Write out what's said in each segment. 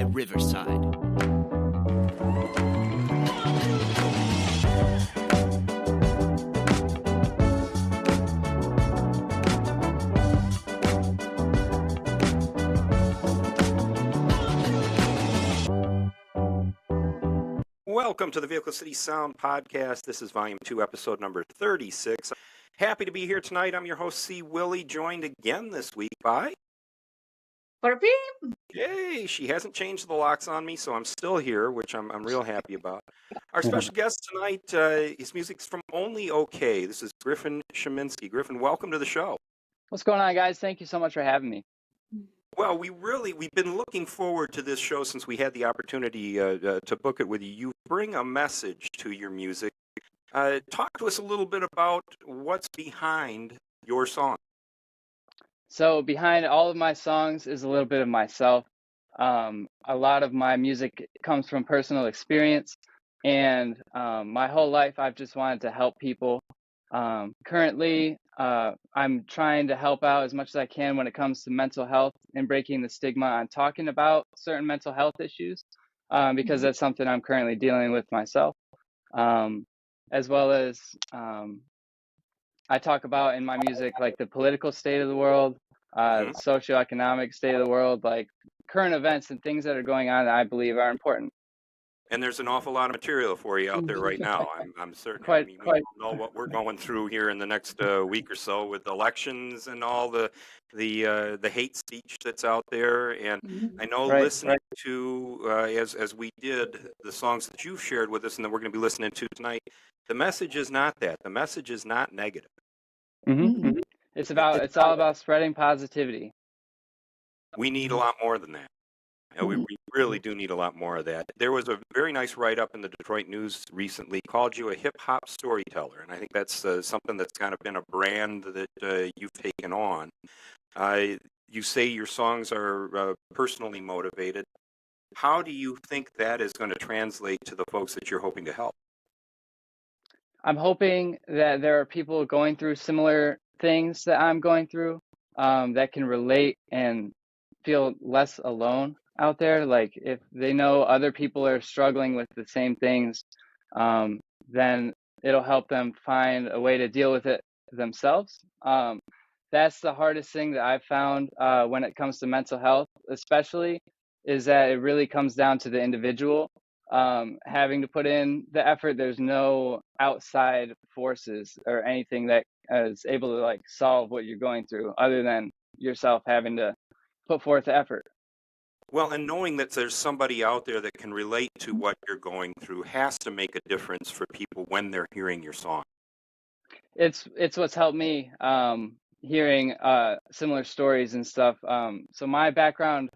Riverside. Welcome to the Vehicle City Sound Podcast. This is Volume 2, Episode number 36. Happy to be here tonight. I'm your host, C. Willie, joined again this week by... Yay! She hasn't changed the locks on me, so I'm still here, which I'm real happy about. Our special guest tonight, his music's from Only OK. This is Griffin Sheminsky. Griffin, welcome to the show. What's going on, guys? Thank you so much for having me. Well, we've been looking forward to this show since we had the opportunity to book it with you. You bring a message to your music. Talk to us a little bit about what's behind your song. So behind all of my songs is a little bit of myself. A lot of my music comes from personal experience, and my whole life I've just wanted to help people. Currently, I'm trying to help out as much as I can when it comes to mental health and breaking the stigma on talking about certain mental health issues, because that's something I'm currently dealing with myself, as well as I talk about in my music like the political state of the world, the socioeconomic state of the world, like current events and things that are going on that I believe are important. And there's an awful lot of material for you out there right now. I'm certain. Quite. We know what we're going through here in the next week or so with elections and all the hate speech that's out there. And I know listening to as we did the songs that you've shared with us and that we're going to be listening to tonight, the message is not that. The message is not negative. It's all about spreading positivity. We need a lot more than that. We really do need a lot more of that. There was a very nice write-up in the Detroit News recently called you a hip-hop storyteller, and I think that's something that's kind of been a brand that you've taken on. You say your songs are personally motivated. How do you think that is going to translate to the folks that you're hoping to help? I'm hoping that there are people going through similar things that I'm going through, that can relate and feel less alone out there. Like if they know other people are struggling with the same things, then it'll help them find a way to deal with it themselves. That's the hardest thing that I've found when it comes to mental health, especially, is that it really comes down to the individual having to put in the effort. There's no outside forces or anything that is able to like solve what you're going through other than yourself having to put forth the effort. Well, and knowing that there's somebody out there that can relate to what you're going through has to make a difference for people when they're hearing your song. It's what's helped me, hearing similar stories and stuff. So my background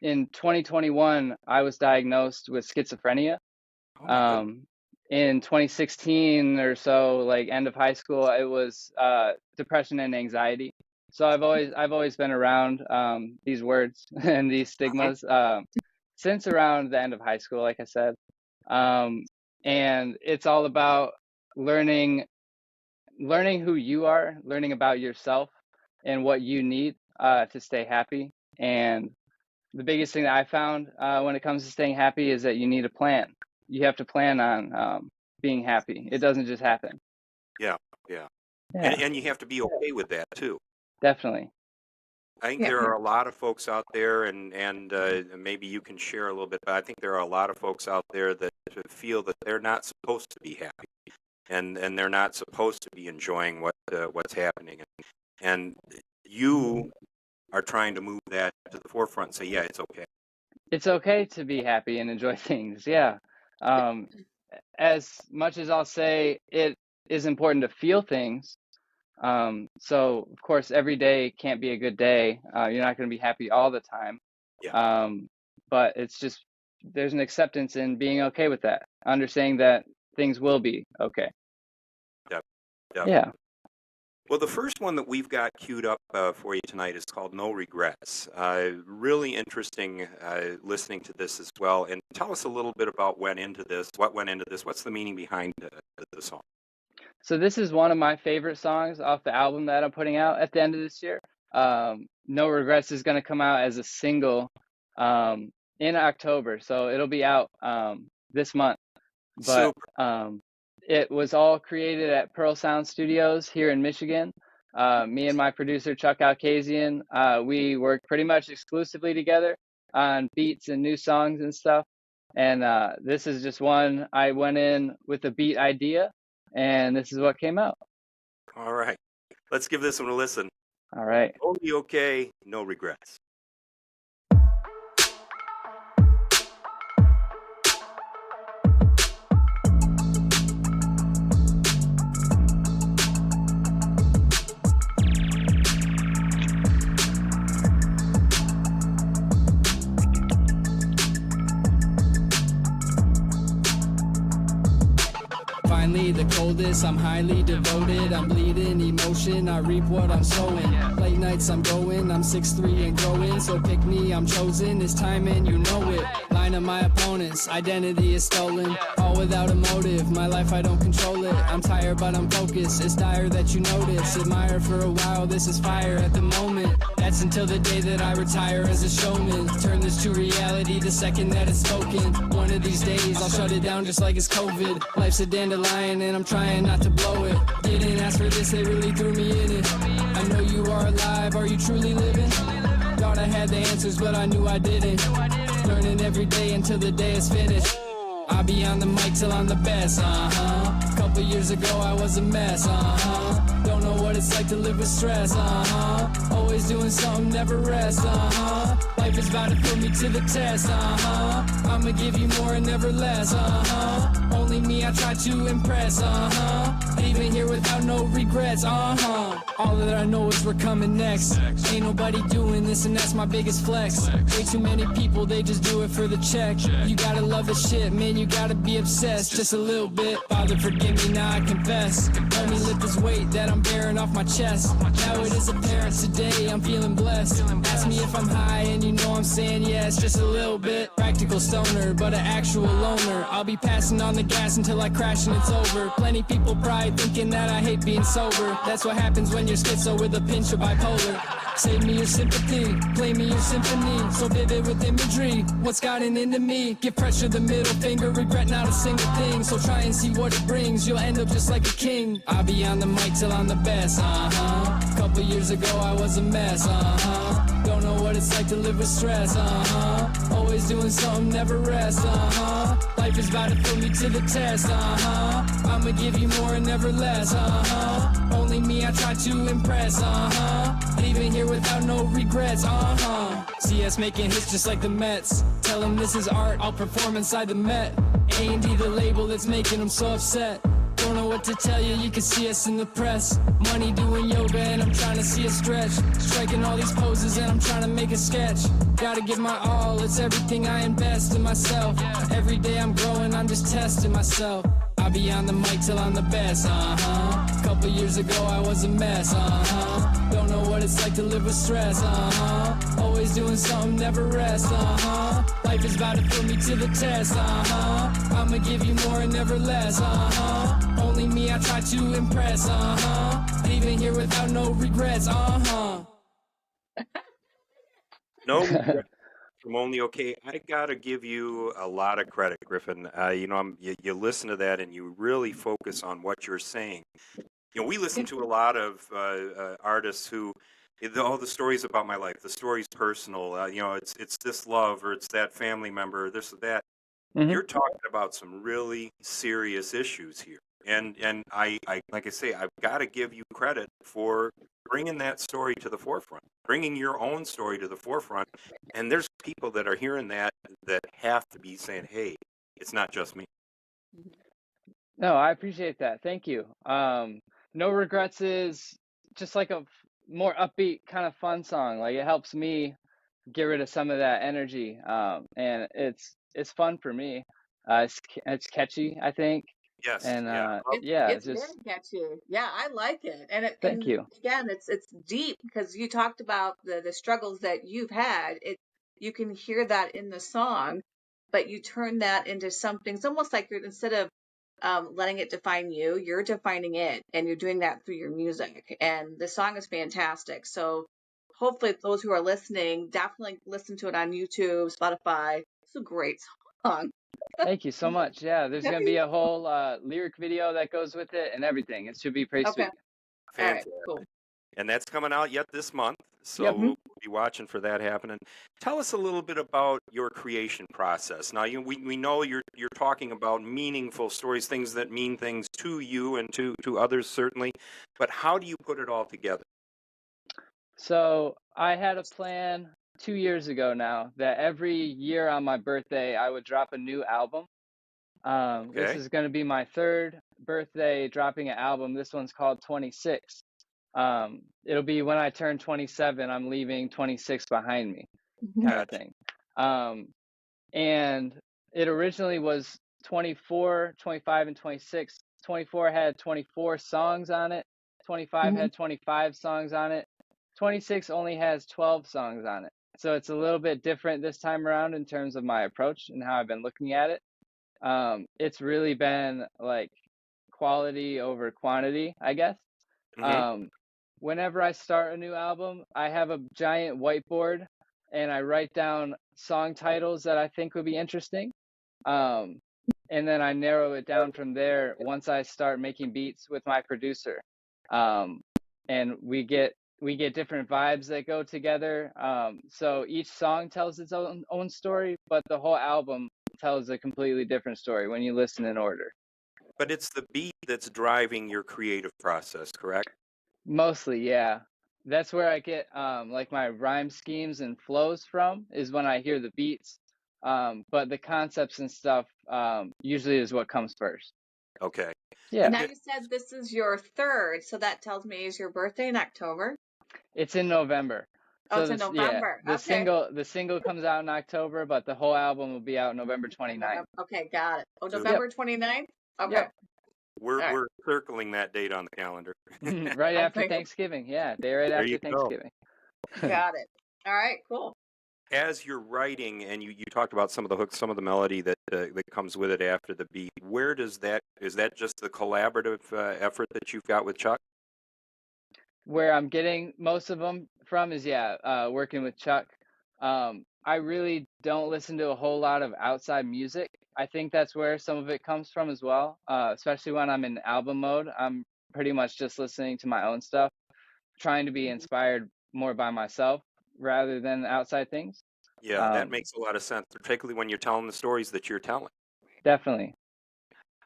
in 2021, I was diagnosed with schizophrenia. In 2016 or so, like end of high school, it was depression and anxiety. So I've always been around these words and these stigmas since around the end of high school, like I said. And it's all about learning who you are, learning about yourself and what you need to stay happy. And the biggest thing that I found when it comes to staying happy is that you need a plan. You have to plan on being happy. It doesn't just happen. Yeah. And you have to be okay with that too. Definitely. I think there are a lot of folks out there, and maybe you can share a little bit, but I think there are a lot of folks out there that feel that they're not supposed to be happy, and they're not supposed to be enjoying what's happening. And you are trying to move that to the forefront and say, yeah, it's okay. It's okay to be happy and enjoy things, yeah. As much as I'll say it is important to feel things, so of course every day can't be a good day. You're not going to be happy all the time. But it's just, there's an acceptance in being okay with that, understanding that things will be okay. Yeah. Well, the first one that we've got queued up for you tonight is called No Regrets. Really interesting listening to this as well. And tell us a little bit about what went into this. What's the meaning behind the song? So this is one of my favorite songs off the album that I'm putting out at the end of this year. No Regrets is going to come out as a single in October, so it'll be out this month. But Super. it was all created at Pearl Sound Studios here in Michigan. Me and my producer Chuck Alkazian, we work pretty much exclusively together on beats and new songs and stuff. And this is just one I went in with a beat idea, and this is what came out. All right. Let's give this one a listen. All right. Only okay, no regrets. Finally, the coldest, I'm highly devoted. I'm bleeding emotion, I reap what I'm sowing. Late nights I'm going, I'm 6'3" and growing. So pick me, I'm chosen, it's time and you know it. Line of my opponents, identity is stolen. All without a motive, my life I don't control it. I'm tired but I'm focused, it's dire that you notice. Admire for a while, this is fire at the moment. That's until the day that I retire as a showman. Turn this to reality the second that it's spoken. One of these days I'll shut it down just like it's COVID. Life's a dandelion and I'm trying not to blow it. Didn't ask for this, they really threw me in it. I know you are alive, are you truly living? Thought I had the answers but I knew I didn't. Learning every day until the day is finished. I'll be on the mic till I'm the best, Couple years ago I was a mess, Don't know what it's like to live with stress, Always doing something, never rest, Life is about to put me to the test, I'ma give you more and never less, Only me I try to impress, Leaving here without no regrets, All that I know is we're coming next. Ain't nobody doing this and that's my biggest flex. Way too many people, they just do it for the check. You gotta love the shit, man, you gotta be obsessed. Just a little bit, Father forgive me, now I confess. Let me lift this weight that I'm bearing off my chest. Now it is apparent today, I'm feeling blessed. Ask me if I'm high and you know I'm saying yes, just a little bit. Practical stoner, but an actual loner. I'll be passing on the gas until I crash and it's over. Plenty people pride thinking that I hate being sober. That's what happens when you're schizo with a pinch of bipolar. Save me your sympathy, play me your symphony. So vivid with imagery, what's gotten into me? Give pressure the middle finger, regret not a single thing. So try and see what it brings, you'll end up just like a king. I'll be on the mic till I'm the best, Couple years ago I was a mess, Don't know what it's like to live with stress, Always doing something, never rest, Life is about to put me to the test, I'ma give you more and never less, Only me I try to impress, Leaving here without no regrets, See us making hits just like the Mets. Tell them this is art, I'll perform inside the Met. A&D the label that's making them so upset. Don't know what to tell you, you can see us in the press. Money doing yoga and I'm trying to see it stretch. Striking all these poses and I'm trying to make a sketch. Gotta give my all, it's everything I invest in myself. Every day I'm growing, I'm just testing myself. I'll be on the mic till I'm the best, Couple years ago I was a mess, Don't know what it's like to live with stress, Always doing something, never rest, Life is about to put me to the test, I'ma give you more and never less, Only me I try to impress, Leaving here without no regrets, No regrets from Only Okay. I gotta give you a lot of credit, Griffin. You listen to that and you really focus on what you're saying. We listen to a lot of artists who, the stories about my life, the story's personal. It's this love or it's that family member, this or that. Mm-hmm. You're talking about some really serious issues here, and I like I say, I've got to give you credit for bringing that story to the forefront, bringing your own story to the forefront. And there's people that are hearing that have to be saying, "Hey, it's not just me." No, I appreciate that. Thank you. No Regrets is just like a more upbeat kind of fun song. Like it helps me get rid of some of that energy. And it's fun for me. It's catchy, I think. Yes, And yeah. it's It's just very catchy. Yeah, I like it. thank you. Again, it's deep because you talked about the struggles that you've had. You can hear that in the song, but you turn that into something. It's almost like you're instead of letting it define you, you're defining it, and you're doing that through your music. And the song is fantastic. So hopefully those who are listening definitely listen to it on YouTube, Spotify. It's a great song. Thank you so much. Yeah, there's going to Okay. be a whole lyric video that goes with it and everything. It should be pretty Okay. sweet. All right. Fantastic. Cool. And that's coming out yet this month, so Yep. we'll be watching for that happening. Tell us a little bit about your creation process. Now, we know you're talking about meaningful stories, things that mean things to you and to others certainly, but how do you put it all together? So I had a plan 2 years ago now that every year on my birthday I would drop a new album. This Okay. is going to be my third birthday dropping an album. This one's called 26. It'll be when I turn 27, I'm leaving 26 behind me, kind of Gotcha. thing. And it originally was 24, 25, and 26. 24 had 24 songs on it. 25 had 25 songs on it. 26 only has 12 songs on it. So it's a little bit different this time around in terms of my approach and how I've been looking at it. It's really been like quality over quantity, I guess. Mhm. Whenever I start a new album, I have a giant whiteboard and I write down song titles that I think would be interesting. And then I narrow it down from there once I start making beats with my producer. And we get different vibes that go together. So each song tells its own story, but the whole album tells a completely different story when you listen in order. But it's the beat that's driving your creative process, correct? Mostly, yeah. That's where I get like my rhyme schemes and flows from, is when I hear the beats. But the concepts and stuff usually is what comes first. Okay. Yeah, Now you said this is your third, so that tells me is your birthday in October? it's in November. Oh, So it's in yeah, November. the Okay. single comes out in October, but the whole album will be out November 29th. Okay, got it. Oh, So November 29th? Okay. Yep. we're All right. we're circling that date on the calendar. Right after Okay. Thanksgiving. Yeah, day right There after you go. Thanksgiving. Got it. All right, cool. As you're writing, and you talked about some of the hooks, some of the melody that comes with it after the beat. Where does that is that just the collaborative effort that you've got with Chuck? Where I'm getting most of them from is working with Chuck. I really don't listen to a whole lot of outside music. I think that's where some of it comes from as well. Especially when I'm in album mode, I'm pretty much just listening to my own stuff, trying to be inspired more by myself rather than outside things. Yeah, that Um, makes a lot of sense, particularly when you're telling the stories that you're telling. Definitely.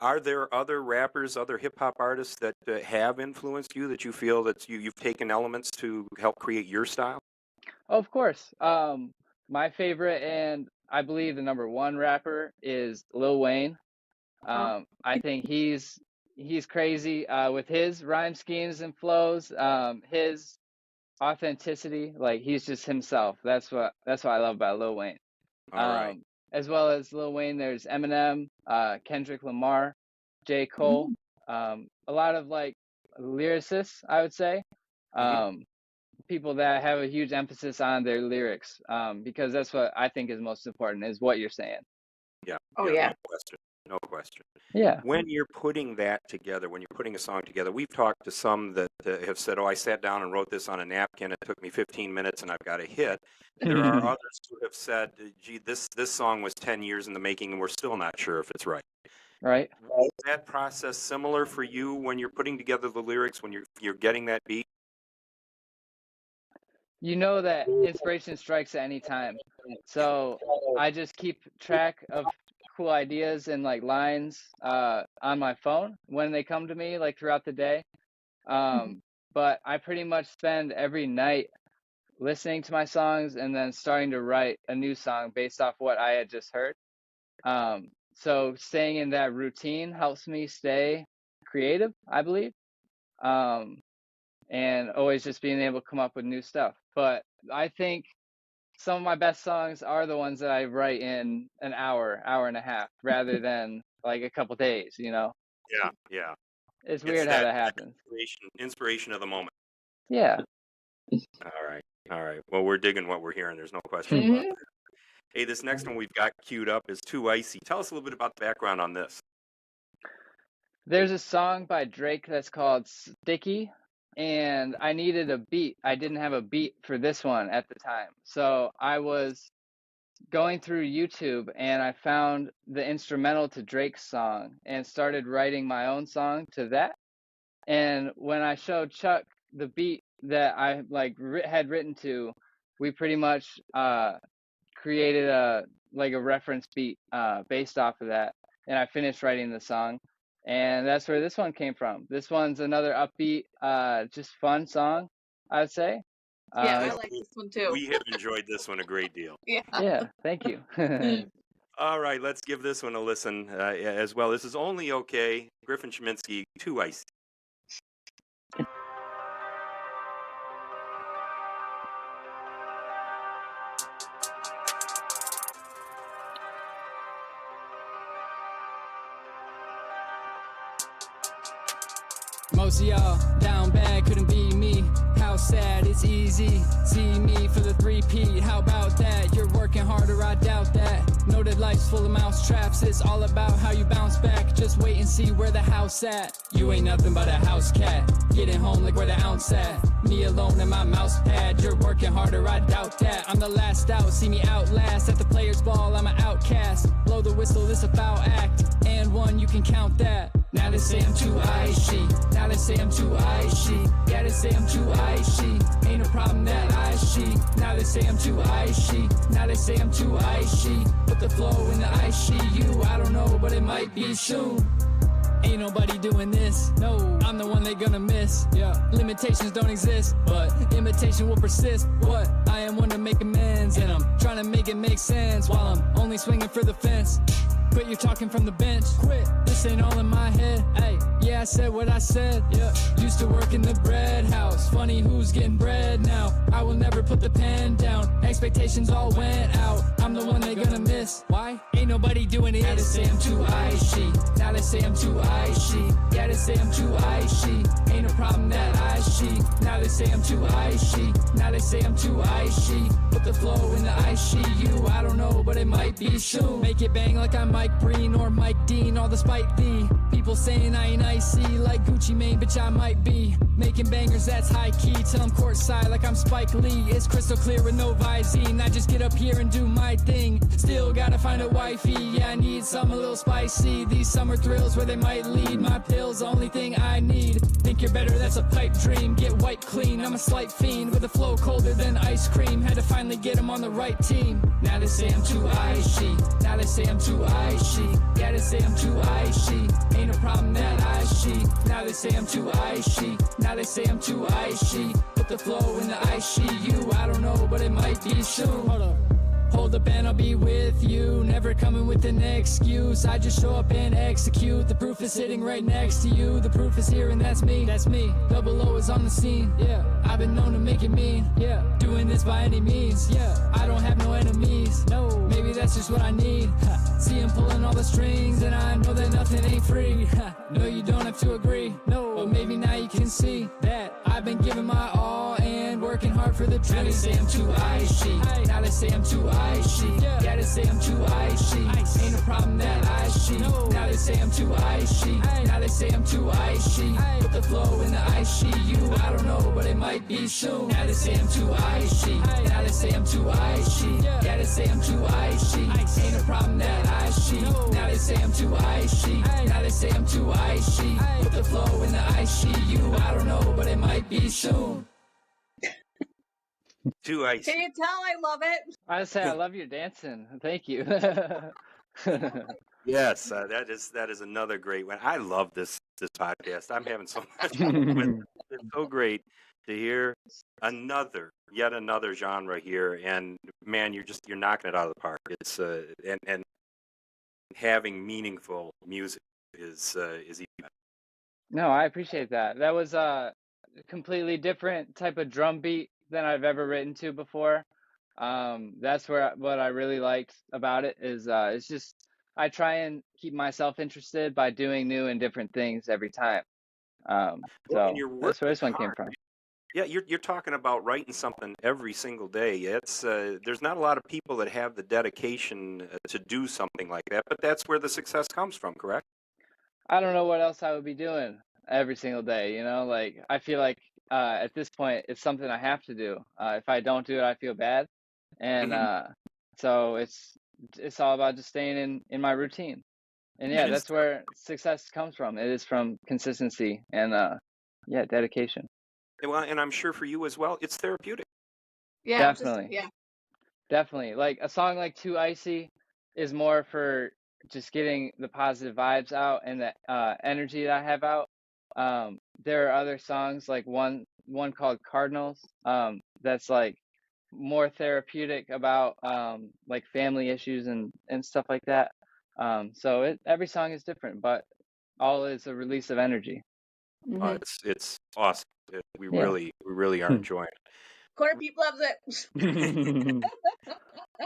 Are there other rappers, other hip hop artists that have influenced you that you feel that you've taken elements to help create your style? Of course. My favorite and I believe the number one rapper is Lil Wayne. I think he's crazy with his rhyme schemes and flows. His authenticity, like he's just himself. That's what I love about Lil Wayne. All right. As well as Lil Wayne, there's Eminem, Kendrick Lamar, J. Cole, a lot of like lyricists, I would say. People that have a huge emphasis on their lyrics, because that's what I think is most important, is what you're saying. Yeah. Oh, yeah. No question. No question. Yeah. When you're putting that together, when you're putting a song together, we've talked to some that have said, "Oh, I sat down and wrote this on a napkin. It took me 15 minutes, and I've got a hit." There are others who have said, "Gee, this song was 10 years in the making, and we're still not sure if it's right." Right. Is that process similar for you when you're putting together the lyrics, when you're getting that beat? You know that inspiration strikes at any time. So I just keep track of cool ideas and like lines on my phone when they come to me like throughout the day. But I pretty much spend every night listening to my songs and then starting to write a new song based off what I had just heard. So staying in that routine helps me stay creative, I believe. And always just being able to come up with new stuff. But I think some of my best songs are the ones that I write in an hour, hour and a half, rather than like a couple days, you know? Yeah, yeah. It's It's weird how that happens. inspiration of the moment. Yeah. All right. All right. Well, we're digging what we're hearing. There's no question about that. Hey, this next one we've got queued up is Too Icy. Tell us a little bit about the background on this. There's a song by Drake that's called Sticky, and I needed a beat. I didn't have a beat for this one at the time. So I was going through YouTube and I found the instrumental to Drake's song and started writing my own song to that. And when I showed Chuck the beat that I like had written to, we pretty much created a reference beat based off of that. And I finished writing the song. And that's where this one came from. This one's another upbeat, just fun song, I would say. Yeah, I like this one too. We have enjoyed this one a great deal. Yeah. Yeah, thank you. All right, let's give this one a listen as well. This is Only Okay, Griffin Cheminsky, Too Icy. Most of y'all down bad, couldn't be me. How sad, it's easy. See me for the three-peat. How about that? You're working harder, I doubt that. Know that life's full of mouse traps. It's all about how you bounce back. Just wait and see where the house at. You ain't nothing but a house cat. Getting home like where the ounce at. Me alone in my mouse pad. You're working harder, I doubt that. I'm the last out, see me outlast. At the players' ball, I'm an outcast. Blow the whistle, it's a foul act. And one, you can count that. Now they say I'm too icy. Now they say I'm too icy. Yeah, they say I'm too icy. Ain't a problem that I see. Now they say I'm too icy. Now they say I'm too icy. Put the flow in the ICU. I don't know, but it might be soon. Ain't nobody doing this, no, I'm the one they gonna miss, yeah. Limitations don't exist, but imitation will persist. What? I am one to make amends, and I'm trying to make it make sense while I'm only swinging for the fence. Quit your talking from the bench, quit, this ain't all in my head. Hey, yeah, I said what I said, yeah. Used to work in the bread house, funny who's getting bread now. I will never put the pen down, expectations all went out. I'm the one they gonna miss, why? Ain't nobody doing it. Now they say I'm too icy, now they say I'm too icy. Yeah, they say I'm too icy, ain't a problem that I see. Now they say I'm too icy, now they say I'm too icy. Put the flow in the ICU, I don't know, but it might be soon. Make it bang like I'm Mike Breen or Mike Dean, all despite thee. People saying I ain't icy like Gucci Mane, bitch I might be. Making bangers, that's high key, till I'm courtside like I'm Spike Lee. It's crystal clear with no Visine, I just get up here and do my thing. Still gotta find a wifey, yeah I need some a little spicy. These summer thrills where they might lead, my pills the only thing I need. Think you're better, that's a pipe dream. Get wiped clean, I'm a slight fiend with a flow colder than ice cream. Had to finally get him on the right team. Now they say I'm too icy, now they say I'm too icy. Yeah, they say I'm too icy, ain't a problem that I see. Now they say I'm too icy, now they say I'm too icy. Put the flow in the ICU, I don't know, but it might be soon. Hold up. Hold up and I'll be with you. Never coming with an excuse. I just show up and execute. The proof is sitting right next to you. The proof is here and that's me. That's me. Double O is on the scene. Yeah. I've been known to make it mean. Yeah. Doing this by any means. Yeah. I don't have no enemies. No. Maybe that's just what I need. See him pulling all the strings and I know that nothing ain't free. No, you don't have to agree. No. But maybe now you can see that I've been giving my all and working hard for the dream. Now they say I'm too icy. Now they say I'm too icy. Yeah, they say I'm too icy. Ain't a problem that I see. Now they say I'm too icy. Now they say I'm too icy. Put the flow in the ICU. I don't know, but it might be soon. Now they say I'm too icy. Now they say I'm too icy. Yeah, they say I'm too icy. Ain't a problem that I see. Now they say I'm too icy. Now they say I'm too icy. Put the flow in the ICU. I don't know, but it might be soon. Too icy. Can you tell I love it? I say I love your dancing. Thank you. Yes, that is another great one. I love this podcast. I'm having so much fun with it. It's so great to hear yet another genre here, and man, you're knocking it out of the park. It's and having meaningful music is even better. No, I appreciate that. That was a completely different type of drum beat than I've ever written to before. That's what I really liked about it is it's just I try and keep myself interested by doing new and different things every time. Well, So and you're that's where working this one came hard. from. Yeah, you're talking about writing something every single day. It's there's not a lot of people that have the dedication to do something like that, but that's where the success comes from, correct? I don't know what else I would be doing every single day, you know? Like I feel like at this point, it's something I have to do. If I don't do it, I feel bad. And so it's all about just staying in my routine. And yeah, that's where success comes from. It is from consistency and dedication. Well, and I'm sure for you as well, it's therapeutic. Yeah, Definitely. Definitely. Like a song like Too Icy is more for just getting the positive vibes out and the energy that I have out. There are other songs like one called Cardinals that's like more therapeutic about like family issues and stuff like that. So every song is different, but all is a release of energy. It's awesome. We really are enjoying it. Corner Peep loves it.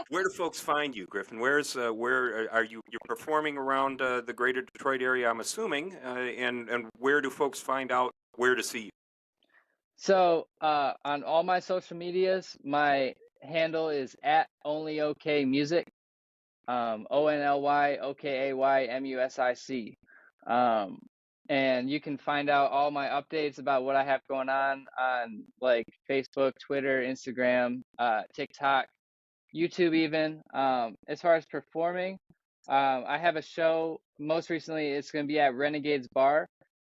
Where do folks find you, Griffin? Where are you? You're performing around the greater Detroit area, I'm assuming, and where do folks find out where to see you? So on all my social medias, my handle is @OnlyOKMusic, ONLYOKAYMUSIC. And you can find out all my updates about what I have going on like Facebook, Twitter, Instagram, TikTok, YouTube even. As far as performing, I have a show. Most recently, it's going to be at Renegades Bar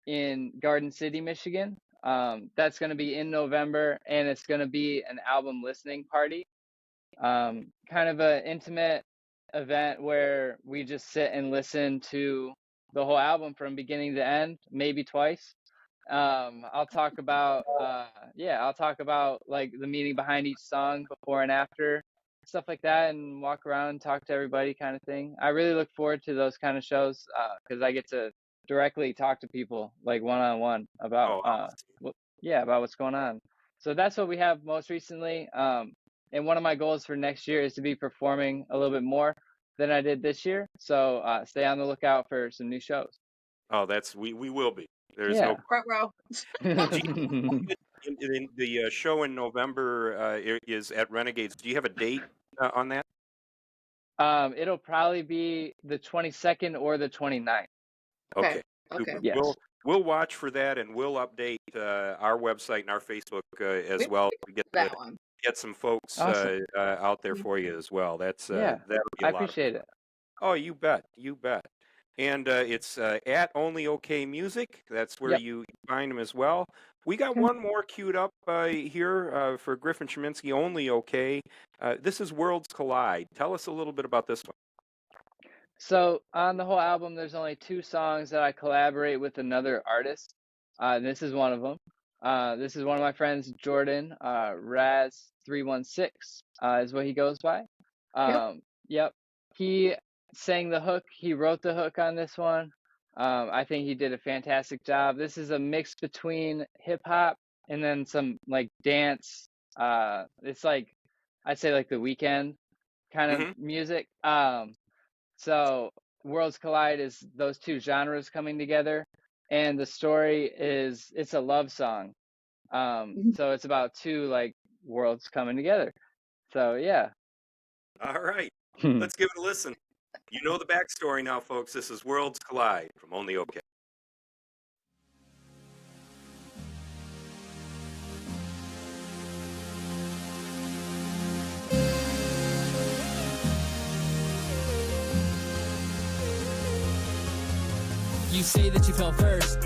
in Garden City, Michigan. That's going to be in November, and it's going to be an album listening party. Kind of an intimate event where we just sit and listen to the whole album from beginning to end, maybe twice. I'll talk about like the meaning behind each song, before and after, stuff like that, and walk around and talk to everybody, kind of thing. I really look forward to those kind of shows because I get to directly talk to people like one-on-one about about what's going on. So that's what we have most recently. And one of my goals for next year is to be performing a little bit more than I did this year. So stay on the lookout for some new shows. Oh, we will be. There's Yeah. no Front row. the show in November is at Renegades. Do you have a date on that? It'll probably be the 22nd or the 29th. Okay. Yes. We'll watch for that, and we'll update our website and our Facebook as well. We get That one. get some folks Awesome. out there for you as well. That's Yeah, that'll be a I lot of appreciate fun. it. Oh, you bet. And it's at Only OK Music. That's where Yep. you find them as well. We got one more queued up here for Griffin Chiminski, Only OK. This is Worlds Collide. Tell us a little bit about this one. So on the whole album, there's only 2 songs that I collaborate with another artist. This is one of them. This is one of my friends, Jordan, Raz316 is what he goes by. Yep. He sang the hook. He wrote the hook on this one. I think he did a fantastic job. This is a mix between hip hop and then some like dance. It's like, I'd say like The Weeknd kind of music. So Worlds Collide is those 2 genres coming together, and the story is it's a love song. So it's about 2 like worlds coming together. So yeah. All right. Let's give it a listen. You know the backstory now, folks. This is Worlds Collide from Only OK. You say that you fell first,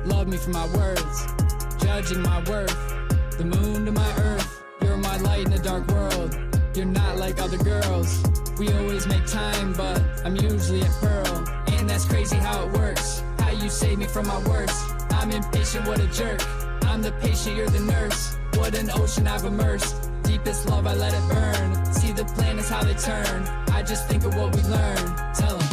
love me for my words, judging my worth, the moon to my earth, you're my light in a dark world, you're not like other girls, we always make time, but I'm usually at Pearl, and that's crazy how it works, how you save me from my worst, I'm impatient, what a jerk, I'm the patient, you're the nurse, what an ocean I've immersed, deepest love I let it burn, see the planets how they turn, I just think of what we learn, tell them.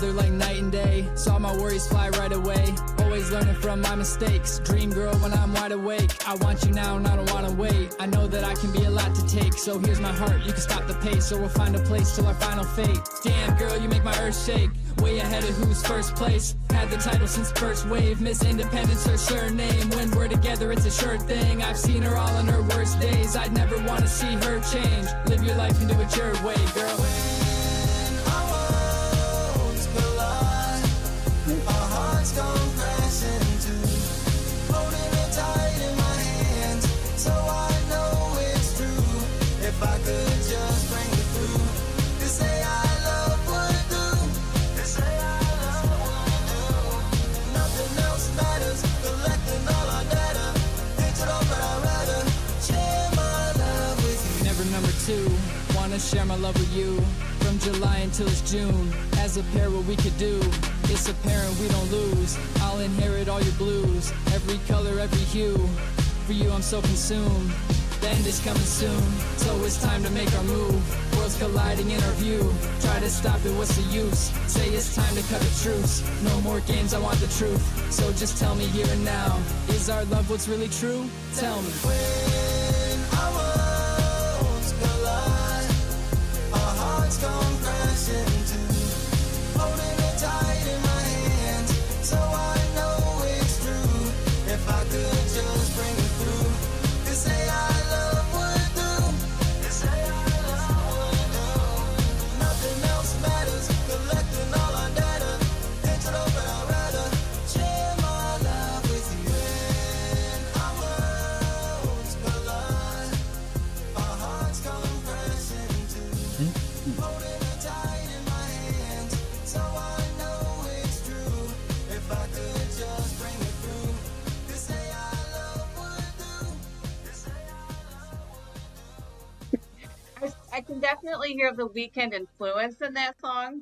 Like night and day, saw my worries fly right away. always learning from my mistakes. Dream girl when I'm wide awake. I want you now and I don't wanna wait. I know that I can be a lot to take. So here's my heart, you can stop the pace, or we'll find a place till our final fate. Damn girl, you make my earth shake. Way ahead of who's first place. Had the title since first wave. Miss Independence, her surname. When we're together, it's a sure thing. I've seen her all in her worst days. I'd never want to see her change. Live your life and do it your way, girl. Wanna share my love with you from July until it's June. As a pair, what we could do, it's apparent we don't lose. I'll inherit all your blues, every color, every hue. For you, I'm so consumed. The end is coming soon, so it's time to make our move. Worlds colliding in our view. Try to stop it, what's the use? Say it's time to cut a truce. No more games, I want the truth. So just tell me here and now, is our love what's really true? Tell me. Come crashing to, holding it tight in my hands, so I know it's true. If I could just bring it through, you say I love would do, you say I love would do. Nothing else matters, collecting all our data, digital, but I'd rather share my love with you. When our worlds collide, our hearts come crashing to. Holding it tight in my hands, so I know it's true. If I could just bring it through, you say I love would do. You say I love would do. I can definitely hear the Weeknd influence in that song.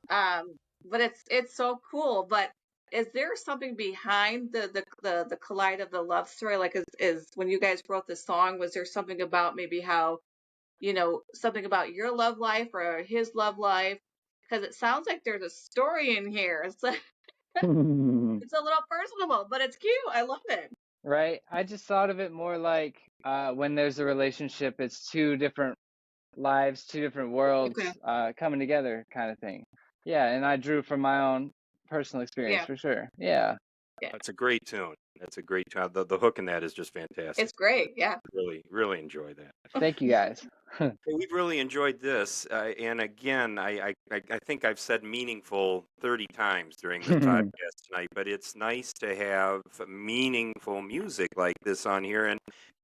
But it's so cool. But is there something behind the collide of the love story? Like, is when you guys wrote the song, was there something about maybe how, something about your love life or his love life? Because it sounds like there's a story in here. It's like, it's a little personable, but it's cute. I love it. Right. I just thought of it more like when there's a relationship, it's two different lives, two different worlds Okay. coming together kind of thing. Yeah. And I drew from my own personal experience Yeah. for sure. Yeah. That's a great tune. That's a great tune. The hook in that is just fantastic. It's great. Yeah. Really, really enjoy that. Thank you guys. Hey, we've really enjoyed this, and again, I think I've said meaningful 30 times during the podcast tonight, but it's nice to have meaningful music like this on here, and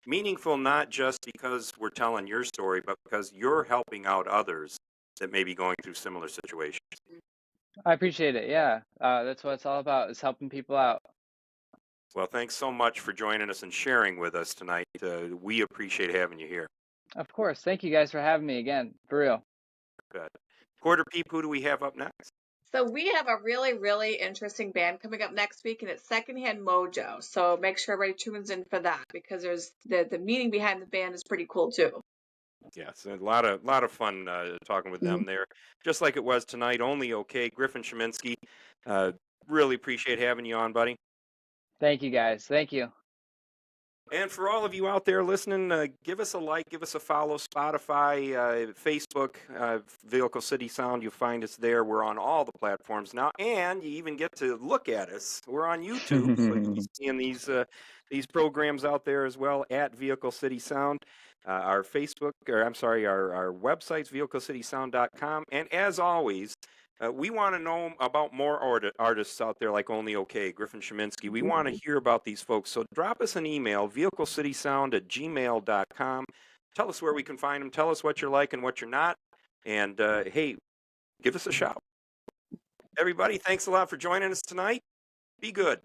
meaningful not just because we're telling your story, but because you're helping out others that may be going through similar situations. I appreciate it. Yeah. That's what it's all about, is helping people out. Well, thanks so much for joining us and sharing with us tonight. We appreciate having you here. Of course. Thank you guys for having me again. For real. Good. Quarter Peep, who do we have up next? So we have a really, really interesting band coming up next week, and it's Secondhand Mojo. So make sure everybody tunes in for that, because there's the meaning behind the band is pretty cool too. Yes, a lot of fun talking with them there. Just like it was tonight, only okay. Griffin Sheminsky, really appreciate having you on, buddy. Thank you guys. Thank you. And for all of you out there listening, give us a like, give us a follow, Spotify, Facebook, Vehicle City Sound. You'll find us there. We're on all the platforms now, and you even get to look at us. We're on YouTube, so you can see these programs out there as well at Vehicle City Sound. Our website's vehiclecitysound.com. And as always, we want to know about more artists out there like Only Okay, Griffin Sheminsky. We want to hear about these folks. So drop us an email, vehiclecitysound@gmail.com. Tell us where we can find them. Tell us what you're like and what you're not. And, hey, give us a shout. Everybody, thanks a lot for joining us tonight. Be good.